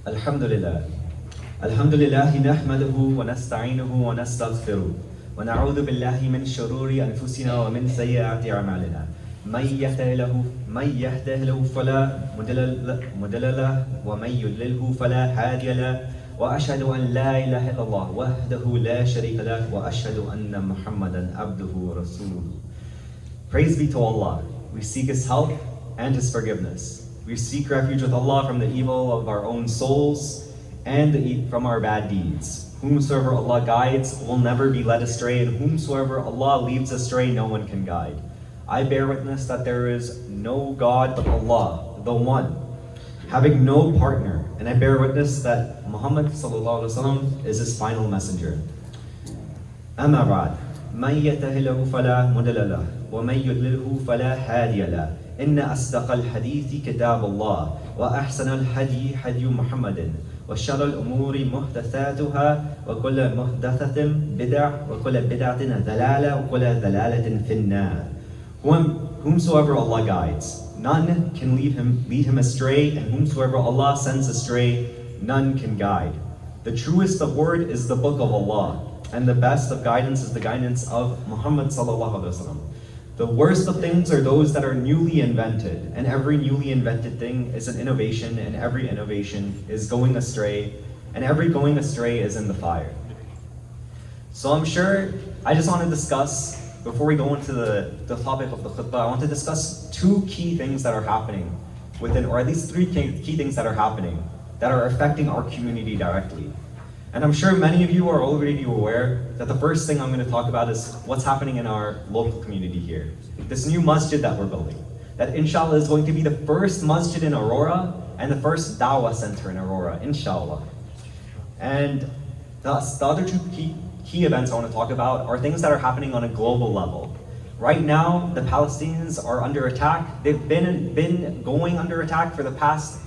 Alhamdulillah. Alhamdulillah nahmaduhu wa nasta'inuhu wa nastaghfiruh wa na'udhu billahi min shururi anfusina wa min sayyiati a'malina. Man yahdihillahu fala mudilla lahu wa man yudlilhu fala hadiya lahu. Wa ashhadu an la ilaha illallah wahdahu la sharika lahu wa ashhadu anna Muhammadan abduhu wa rasuluh. Praise be to Allah. We seek His help and His forgiveness. We seek refuge with Allah from the evil of our own souls and from our bad deeds. Whomsoever Allah guides will never be led astray, and whomsoever Allah leads astray, no one can guide. I bear witness that there is no God but Allah, the One, having no partner, and I bear witness that Muhammad ﷺ is His final messenger. Amma ba'd. Man yatahillahu fala mudilla lahu wa man yudlilhu fala hadiya lahu. إن أصدق الحديث كتاب الله وأحسن الهدي هدي محمد وشر الأمور محدثاتها وكل محدثة بدعة وكل بدعة ضلالة وكل ضلالة في النار. Whomsoever Allah guides, none can lead him astray, and whomsoever Allah sends astray, none can guide. The truest of word is the book of Allah, and the best of guidance is the guidance of Muhammad sallallahu alaihi wasallam. The worst of things are those that are newly invented, and every newly invented thing is an innovation, and every innovation is going astray, and every going astray is in the fire. So I'm sure I just want to discuss, before we go into the topic of the khutbah, I want to discuss two key things that are happening within, or at least three key things that are happening that are affecting our community directly. And I'm sure many of you are already aware that the first thing I'm going to talk about is what's happening in our local community here. This new masjid that we're building, that inshallah is going to be the first masjid in Aurora and the first dawah center in Aurora, inshallah. And the other two key events I want to talk about are things that are happening on a global level. Right now, the Palestinians are under attack. They've been going under attack for the past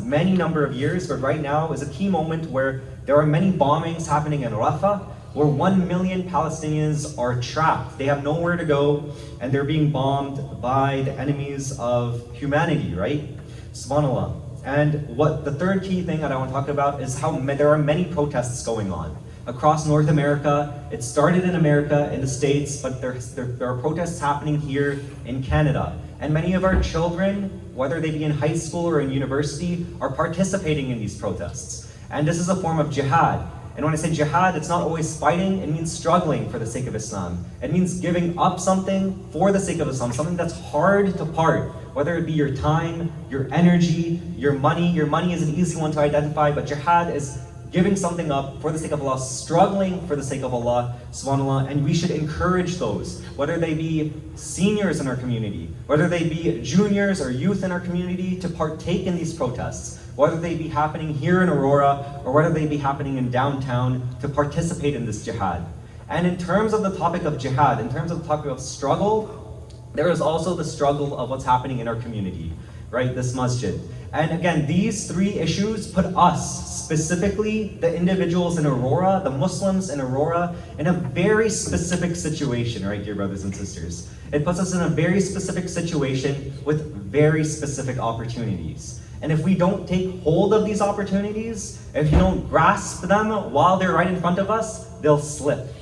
many number of years, but right now is a key moment where there are many bombings happening in Rafah, where 1 million Palestinians are trapped. They have nowhere to go, and they're being bombed by the enemies of humanity, right? Subhanallah. And what the third key thing that I want to talk about is how there are many protests going on across North America. It started in America, in the States, but there are protests happening here in Canada. And many of our children, whether they be in high school or in university, are participating in these protests. And this is a form of jihad. And when I say jihad, it's not always fighting, it means struggling for the sake of Islam. It means giving up something for the sake of Islam, something that's hard to part, whether it be your time, your energy, your money. Your money is an easy one to identify, but jihad is giving something up for the sake of Allah, struggling for the sake of Allah, subhanAllah, and we should encourage those, whether they be seniors in our community, whether they be juniors or youth in our community, to partake in these protests, whether they be happening here in Aurora, or whether they be happening in downtown, to participate in this jihad. And in terms of the topic of jihad, in terms of the topic of struggle, there is also the struggle of what's happening in our community, right, this masjid. And again, these three issues put us, specifically the individuals in Aurora, the Muslims in Aurora, in a very specific situation, right, dear brothers and sisters? It puts us in a very specific situation with very specific opportunities. And if we don't take hold of these opportunities, if you don't grasp them while they're right in front of us, they'll slip.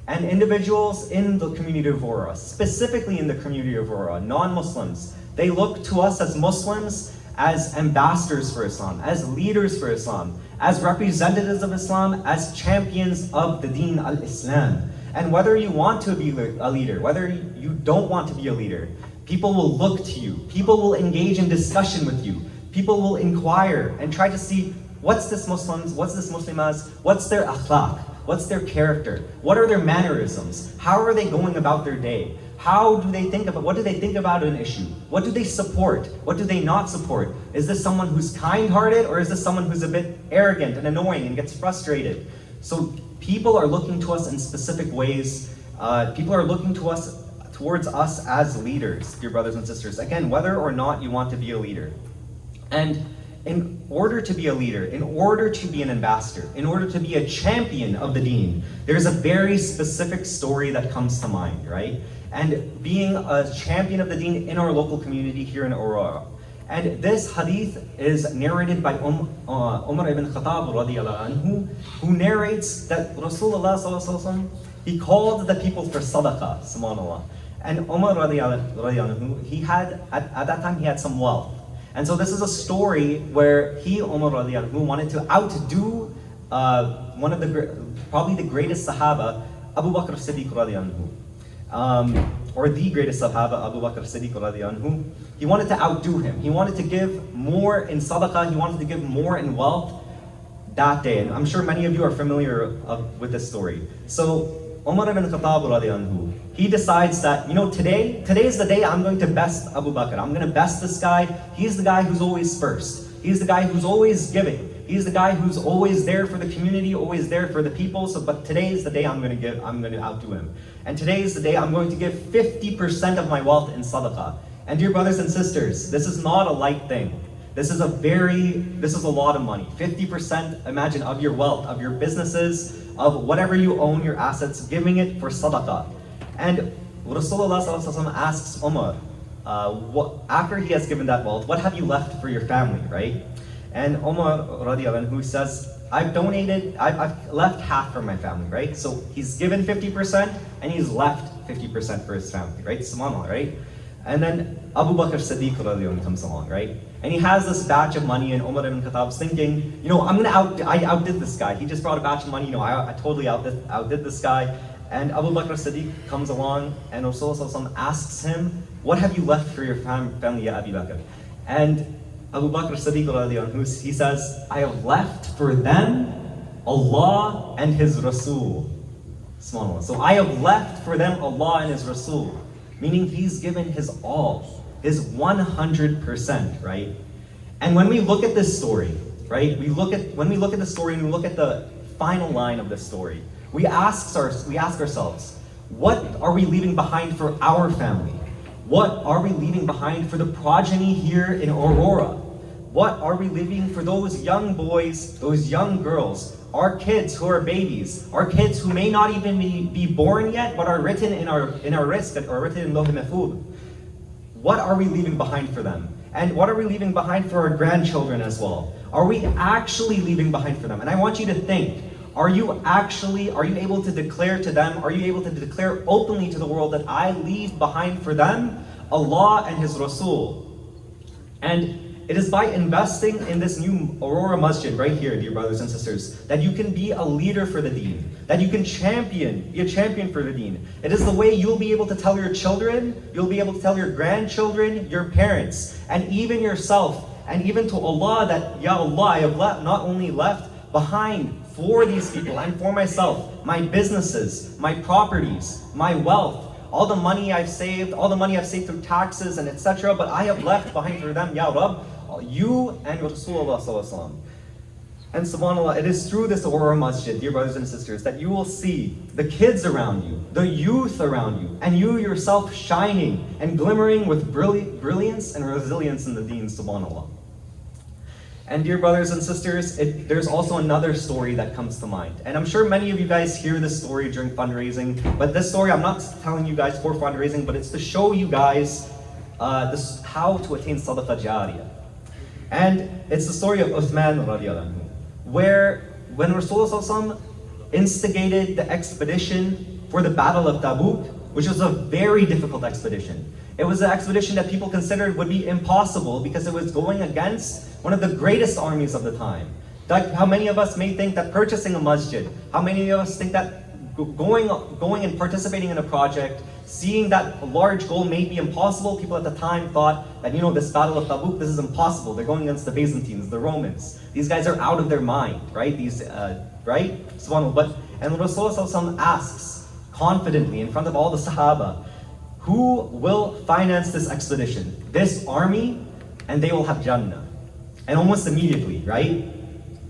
And individuals in the community of Aurora, specifically in the community of Aurora, non-Muslims, they look to us as Muslims as ambassadors for Islam, as leaders for Islam, as representatives of Islam, as champions of the Deen al-Islam. And whether you want to be a leader, whether you don't want to be a leader, people will look to you. People will engage in discussion with you. People will inquire and try to see, what's this Muslimas, what's their akhlaq, what's their character, what are their mannerisms, how are they going about their day? What do they think about an issue? What do they support? What do they not support? Is this someone who's kind-hearted, or is this someone who's a bit arrogant and annoying and gets frustrated? So people are looking to us in specific ways. People are looking towards us as leaders, dear brothers and sisters. Again, whether or not you want to be a leader. And in order to be a leader, in order to be an ambassador, in order to be a champion of the deen, there's a very specific story that comes to mind, right? And being a champion of the deen in our local community here in Aurora. And this hadith is narrated by Umar ibn Khattab radiallahu anhu, who narrates that Rasulullah sallallahu alaihi wasallam, he called the people for sadaqah, subhanAllah. And Umar radiallahu anhu, he had, at that time, he had some wealth. And so this is a story where Umar radiallahu anhu, wanted to outdo one of probably the greatest Sahaba, Abu Bakr as-Siddiq radiallahu anhu. Or the greatest Sahaba, Abu Bakr as-Siddiq radiallahu anhu. He wanted to outdo him. He wanted to give more in sadaqah, he wanted to give more in wealth that day. And I'm sure many of you are familiar with this story. So Umar ibn Khattab radiallahu anhu, he decides that, today's the day I'm going to best Abu Bakr. I'm going to best this guy. He's the guy who's always first. He's the guy who's always giving. He's the guy who's always there for the community, always there for the people. But today is the day I'm going to outdo him. And today is the day I'm going to give 50% of my wealth in sadaqah. And dear brothers and sisters, this is not a light thing. This is a lot of money. 50%, imagine, of your wealth, of your businesses, of whatever you own, your assets, giving it for sadaqah. And Rasulullah asks Umar, after he has given that wealth, what have you left for your family, right? And Umar radiallahu anhu says, I've left half for my family, right? So he's given 50% and he's left 50% for his family, right? Subhanallah, right? And then Abu Bakr as-Siddiq radiallahu anhu comes along, right? And he has this batch of money, and Umar ibn Khattab's thinking, I outdid this guy. He just brought a batch of money, I totally outdid this guy. And Abu Bakr as-Siddiq comes along, and Rasulullah asks him, what have you left for your family, ya Abi Bakr? And Abu Bakr as-Siddiq radiallahu anhu, he says, I have left for them Allah and His Rasool. So I have left for them Allah and His Rasool. Meaning he's given his all, his 100%, right? And when we look at this story, right? When we look at the story and we look at the final line of the story, we ask ourselves, what are we leaving behind for our family? What are we leaving behind for the progeny here in Aurora? What are we leaving for those young boys, those young girls, our kids who are babies, our kids who may not even be born yet, but are written in our risk, or written in Lawh Mahfuz? What are we leaving behind for them? And what are we leaving behind for our grandchildren as well? Are we actually leaving behind for them? And I want you to think, are you able to declare to them, are you able to declare openly to the world that I leave behind for them Allah and His Rasool? And it is by investing in this new Aurora Masjid right here, dear brothers and sisters, that you can be a leader for the deen, that you can be a champion for the deen. It is the way you'll be able to tell your children, you'll be able to tell your grandchildren, your parents, and even yourself, and even to Allah that, Ya Allah, I have not only left behind for these people and for myself, my businesses, my properties, my wealth, all the money I've saved through taxes and etc., but I have left behind for them, Ya Rabb, you and Rasulullah sallallahu alaihi wasallam. And subhanAllah, it is through this Aurora Masjid, dear brothers and sisters, that you will see the kids around you, the youth around you, and you yourself shining and glimmering with brilliance and resilience in the deen, subhanAllah. And dear brothers and sisters, there's also another story that comes to mind. And I'm sure many of you guys hear this story during fundraising, but this story I'm not telling you guys for fundraising, but it's to show you guys how to attain sadaqah jariyah. And it's the story of Uthman radiallahu anhu, where when Rasulullah instigated the expedition for the Battle of Tabuk, which was a very difficult expedition. It was an expedition that people considered would be impossible because it was going against one of the greatest armies of the time. Like how many of us may think that purchasing a masjid, how many of us think that going and participating in a project, seeing that a large goal may be impossible, people at the time thought that, this Battle of Tabuk, this is impossible. They're going against the Byzantines, the Romans. These guys are out of their mind, right? Right? And Rasulullah asks confidently in front of all the Sahaba, who will finance this expedition? This army, and they will have Jannah. And almost immediately, right?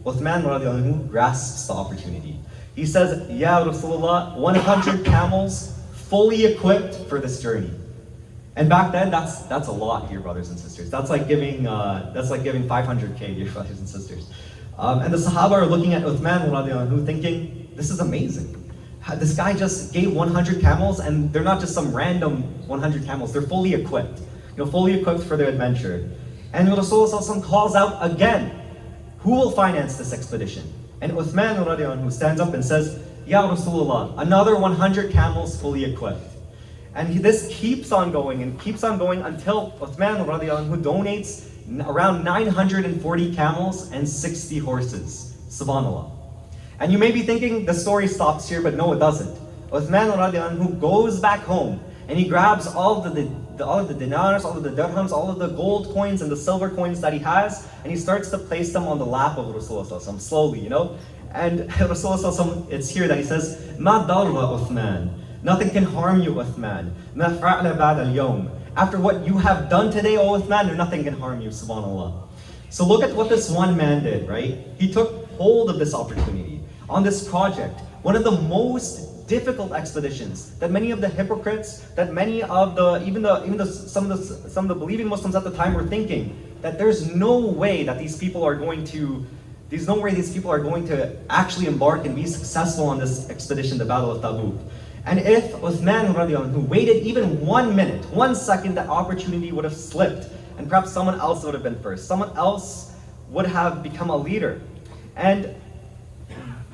Uthman radiallahu anhu grasps the opportunity. He says, Ya Rasulullah, 100 camels fully equipped for this journey. And back then, that's a lot, dear brothers and sisters. That's like giving 500K, dear brothers and sisters. And the Sahaba are looking at Uthman radiallahu anhu thinking, this is amazing. This guy just gave 100 camels, and they're not just some random 100 camels. They're fully equipped, fully equipped for their adventure. And Rasulullah calls out again, who will finance this expedition? And Uthman radiallahu anhu stands up and says, Ya Rasulullah, another 100 camels fully equipped. And this keeps on going and keeps on going until Uthman radiallahu anhu donates around 940 camels and 60 horses. Subhanallah. And you may be thinking the story stops here, but no, it doesn't. Uthman radiallahu anhu goes back home and he grabs all of the dinars, all of the dirhams, all of the gold coins and the silver coins that he has, and he starts to place them on the lap of Rasulullah slowly, And Rasulullah, it's here that he says, Ma darra Uthman. Nothing can harm you, Uthman. Ma fa'ala ba'd al-yawm. After what you have done today, O Uthman, nothing can harm you, subhanAllah. So look at what this one man did, right? He took hold of this opportunity on this project, one of the most difficult expeditions that many of the hypocrites, that many of some of the believing Muslims at the time were thinking that there's no way that these people are going to actually embark and be successful on this expedition, the Battle of Tabuk. And if Uthman radiallahu anhu waited even 1 minute, 1 second, that opportunity would have slipped, and perhaps someone else would have been first. Someone else would have become a leader. And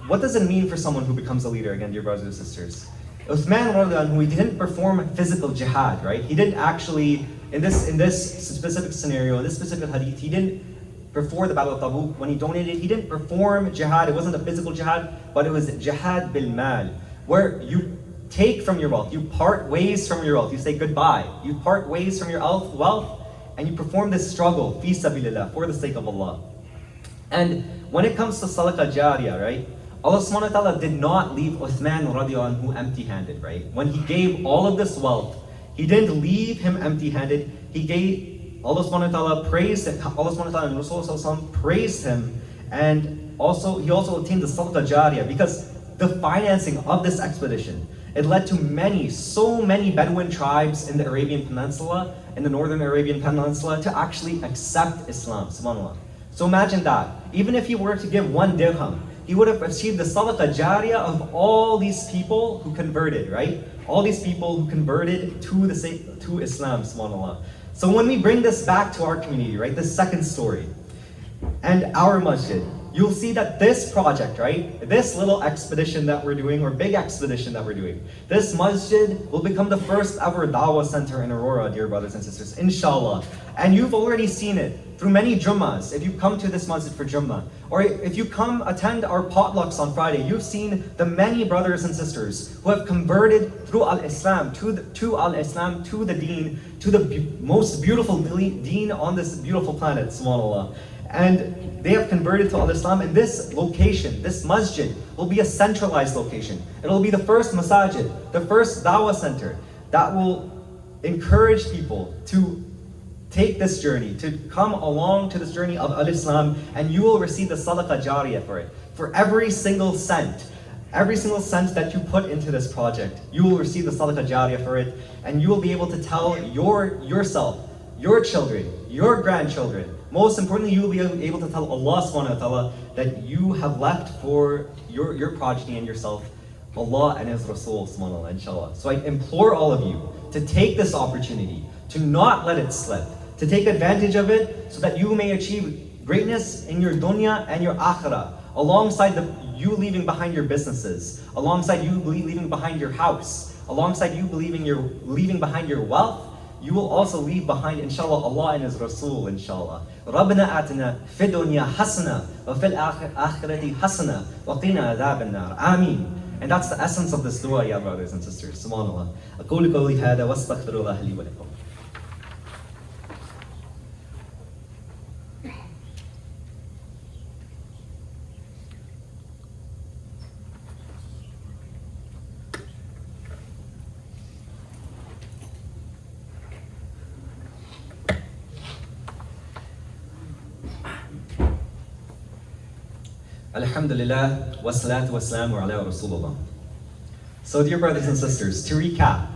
what does it mean for someone who becomes a leader, again, dear brothers and sisters? Uthman radiallahu anhu, he didn't perform physical jihad, right? He didn't actually, in this specific scenario, in this specific hadith, he didn't, before the Battle of Tabuk, when he donated, he didn't perform jihad. It wasn't a physical jihad, but it was jihad bil mal, where you take from your wealth, you part ways from your wealth, you say goodbye, you part ways from your wealth, and you perform this struggle, fi sabilillah, for the sake of Allah. And when it comes to sadaqah jariyah, right, Allah subhanahu wa ta'ala did not leave Uthman radiallahu anhu empty-handed, right? When he gave all of this wealth, he didn't leave him empty-handed. He gave, Allah subhanahu wa ta'ala praised him, Allah subhanahu wa ta'ala and Rasulullah praised him, and he also obtained the sadaqah jariyah, because the financing of this expedition, it led to so many Bedouin tribes in the Arabian Peninsula, in the northern Arabian Peninsula, to actually accept Islam, subhanAllah. So imagine that. Even if he were to give 1 dirham, he would have achieved the sadaqah jariyah of all these people who converted, right? All these people who converted to Islam, subhanAllah. So when we bring this back to our community, right, this second story, and our masjid, you'll see that this project, right, this little expedition that we're doing, or big expedition that we're doing, this masjid will become the first ever dawah center in Aurora, dear brothers and sisters, inshallah. And you've already seen it through many Jummahs. If you come to this masjid for Jummah, or if you come attend our potlucks on Friday, you've seen the many brothers and sisters who have converted through al-Islam, to al-Islam, to the deen, to the most beautiful deen on this beautiful planet, subhanAllah. And they have converted to al-Islam, and this location, this masjid, will be a centralized location. It'll be the first masajid, the first dawah center that will encourage people to take this journey, to come along to this journey of al-Islam, and you will receive the sadaqah jariyah for it. For every single cent that you put into this project, you will receive the sadaqah jariyah for it, and you will be able to tell yourself, your children, your grandchildren, most importantly, you will be able to tell Allah subhanahu wa ta'ala that you have left for your progeny and yourself, Allah and His Rasool subhanahu wa ta'ala, inshallah. So I implore all of you to take this opportunity, to not let it slip, to take advantage of it so that you may achieve greatness in your dunya and your akhirah, alongside you leaving behind your businesses, alongside you leaving behind your house, alongside you leaving behind your wealth. You will also leave behind, inshallah, Allah and His Rasool, inshallah. رَبَّنَا آتِنَا فِي الدُّنْيَا حَسَنَةً وَفِي الْآخِرَةِ حَسَنَةً وَقِنَا عَذَابَ النَّارِ Ameen. And that's the essence of this dua, ya brothers and sisters. Subhanallah. أقول قولي هذا واستغفر الله لي ولكم. Alhamdulillah, wassalatu wassalamu ala Rasulullah. So dear brothers and sisters, to recap,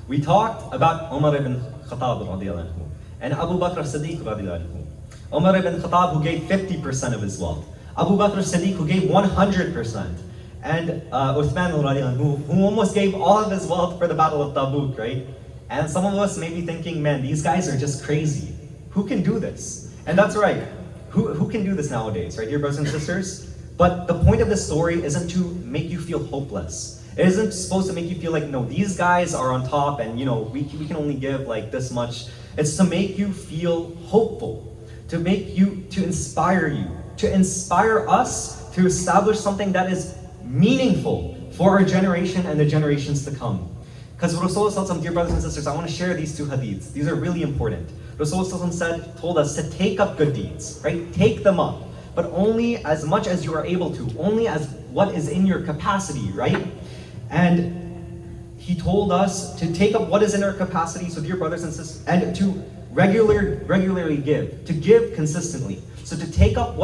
we talked about Umar ibn Khattab radiallahu anhu and Abu Bakr as-Siddiq radiallahu anhu. Umar ibn Khattab, who gave 50% of his wealth. Abu Bakr as-Siddiq, who gave 100%. And Uthman radiallahu anhu, who almost gave all of his wealth for the Battle of Tabuk, right? And some of us may be thinking, man, these guys are just crazy. who can do this? And that's right. Who can do this nowadays, right, dear brothers and sisters? But the point of this story isn't to make you feel hopeless. It isn't supposed to make you feel like, no, these guys are on top and, we can only give like this much. It's to make you feel hopeful, to inspire us to establish something that is meaningful for our generation and the generations to come. Because Rasool, dear brothers and sisters, I want to share these two hadiths. These are really important. Rasool told us to take up good deeds, right? Take them up, but only as much as you are able to, only as what is in your capacity, right? And he told us to take up what is in our capacity, so dear brothers and sisters, and to regularly give, to give consistently. So to take up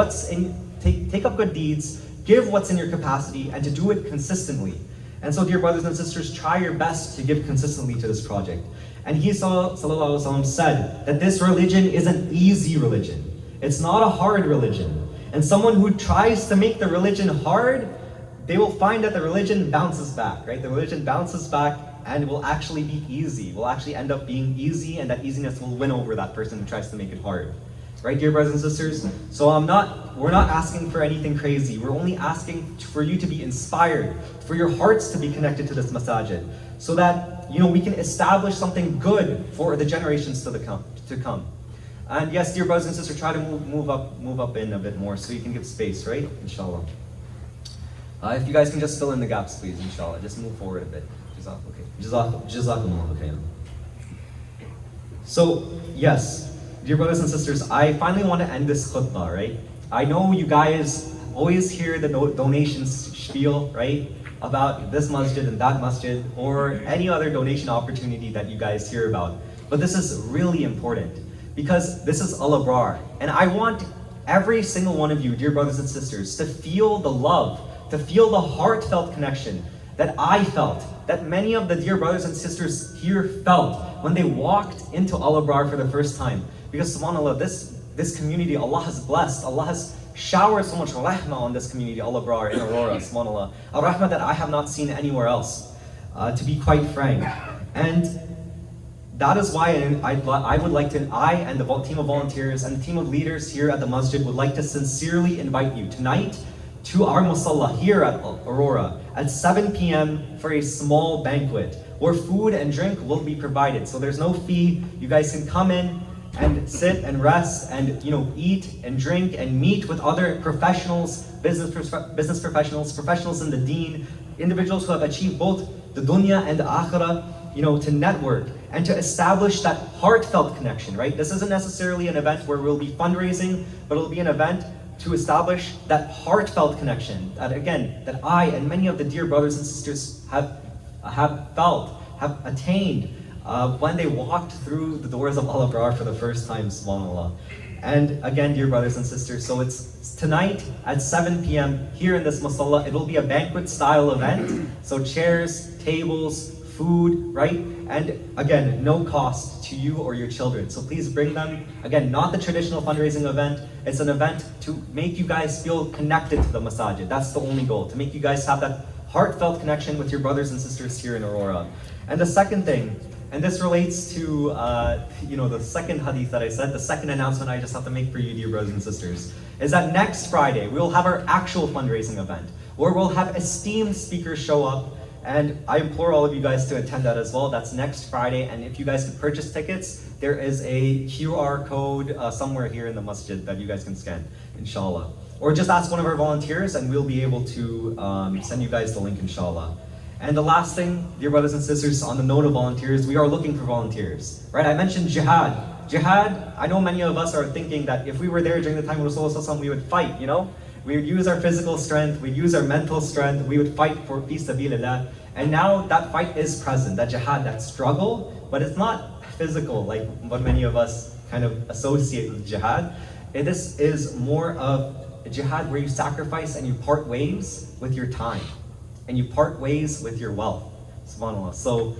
take up good deeds, give what's in your capacity, and to do it consistently. And so, dear brothers and sisters, try your best to give consistently to this project. And he sallallahu alaihi wasallam said that this religion is an easy religion. It's not a hard religion. And someone who tries to make the religion hard, they will find that the religion bounces back, right? The religion bounces back and will actually be easy. Will actually end up being easy, and that easiness will win over that person who tries to make it hard. Right, dear brothers and sisters? So we're not asking for anything crazy. We're only asking for you to be inspired, for your hearts to be connected to this masajid, so that we can establish something good for the generations to come. And yes, dear brothers and sisters, try to move up in a bit more so you can give space, right? Inshallah. If you guys can just fill in the gaps, please, inshallah. Just move forward a bit. Jazakumullah khairan. So, yes. Dear brothers and sisters, I finally want to end this khutbah, right? I know you guys always hear the donations spiel, right? About this masjid and that masjid, or any other donation opportunity that you guys hear about. But this is really important, because this is al-abrar. And I want every single one of you, dear brothers and sisters, to feel the love, to feel the heartfelt connection that I felt, that many of the dear brothers and sisters here felt when they walked into al-abrar for the first time. Because subhanAllah, this community, Allah has blessed, Allah has showered so much rahmah on this community, al-abrar in Aurora, subhanAllah. A rahmah that I have not seen anywhere else, to be quite frank. And that is why I and the team of volunteers and the team of leaders here at the masjid would like to sincerely invite you tonight to our musalla here at Aurora at 7 p.m. for a small banquet where food and drink will be provided. So there's no fee. You guys can come in and sit and rest and eat and drink and meet with other professionals, business professionals in the deen, individuals who have achieved both the dunya and the akhirah, to network and to establish that heartfelt connection, right? This isn't necessarily an event where we'll be fundraising, but it'll be an event to establish that heartfelt connection that I and many of the dear brothers and sisters have attained when they walked through the doors of al-abrar for the first time, subhanAllah. And again, dear brothers and sisters, so it's tonight at 7 p.m. here in this musalla. It will be a banquet style event. So chairs, tables, food, right? And again, no cost to you or your children. So please bring them. Again, not the traditional fundraising event. It's an event to make you guys feel connected to the masajid. That's the only goal, to make you guys have that heartfelt connection with your brothers and sisters here in Aurora. And the second thing, and this relates to the second hadith that I said, the second announcement I just have to make for you, dear brothers and sisters, is that next Friday we will have our actual fundraising event, where we'll have esteemed speakers show up, and I implore all of you guys to attend that as well. That's next Friday, and if you guys can purchase tickets, there is a QR code somewhere here in the masjid that you guys can scan, inshallah. Or just ask one of our volunteers and we'll be able to send you guys the link, inshallah. And the last thing, dear brothers and sisters, on the note of volunteers, we are looking for volunteers, right? I mentioned jihad. Jihad, I know many of us are thinking that if we were there during the time of Rasulullah, we would fight, We would use our physical strength, we'd use our mental strength, we would fight for fi sabilillah. And now that fight is present, that jihad, that struggle, but it's not physical like what many of us kind of associate with jihad. This is more of a jihad where you sacrifice and you part ways with your time. And you part ways with your wealth, subhanAllah. So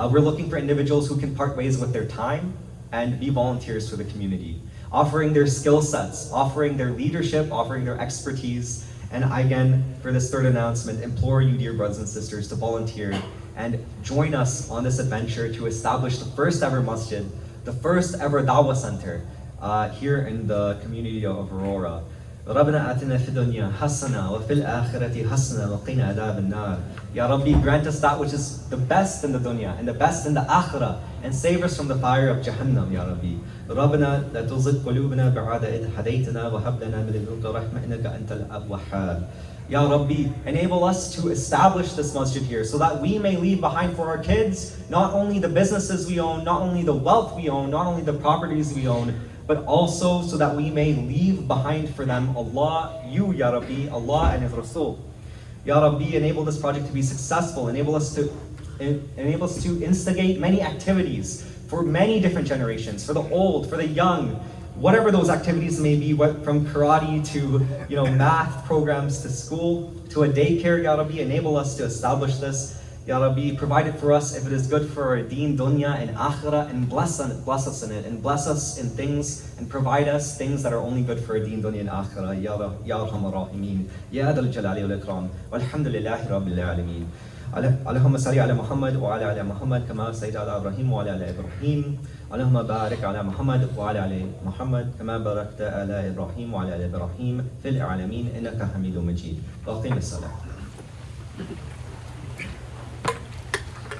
we're looking for individuals who can part ways with their time and be volunteers for the community, offering their skill sets, offering their leadership, offering their expertise. And again, for this third announcement, implore you, dear brothers and sisters, to volunteer and join us on this adventure to establish the first ever masjid, the first ever dawah center, here in the community of Aurora. ربنا آتنا في الدنيا حسنة وفي الآخرة حسنة وقنا عذاب النار. Ya Rabbi, grant us that which is the best in the dunya and the best in the akhirah, and save us from the fire of Jahannam, Ya Rabbi. ربنا لا تزغ قلوبنا بعد إذ هديتنا وهب لنا من لدنك رحمة إنك أنت الوهاب. Ya Rabbi, enable us to establish this masjid here so that we may leave behind for our kids not only the businesses we own, not only the wealth we own, not only the properties we own, but also so that we may leave behind for them Allah, you, Ya Rabbi, Allah and His Rasool. Ya Rabbi, enable this project to be successful, enable us to instigate many activities for many different generations, for the old, for the young, whatever those activities may be, from karate to math programs to school to a daycare. Ya Rabbi, enable us to establish this. Ya Rabbi, provide it for us if it is good for our deen, dunya, and akhirah, and bless us in it, and bless us in things, and provide us things that are only good for our deen, dunya, and akhirah. Ya Arhamar Rahimeen, Ya Dal Jalali wal Ikram, walhamdulillahi Rabbil Alameen. اللهم صل على محمد وعلى آل محمد كما صليت على إبراهيم وعلى آل إبراهيم. اللهم بارك على محمد وعلى آل محمد كما باركت على إبراهيم وعلى آل إبراهيم في العالمين إنك حميد مجيد. وأقم الصلاة.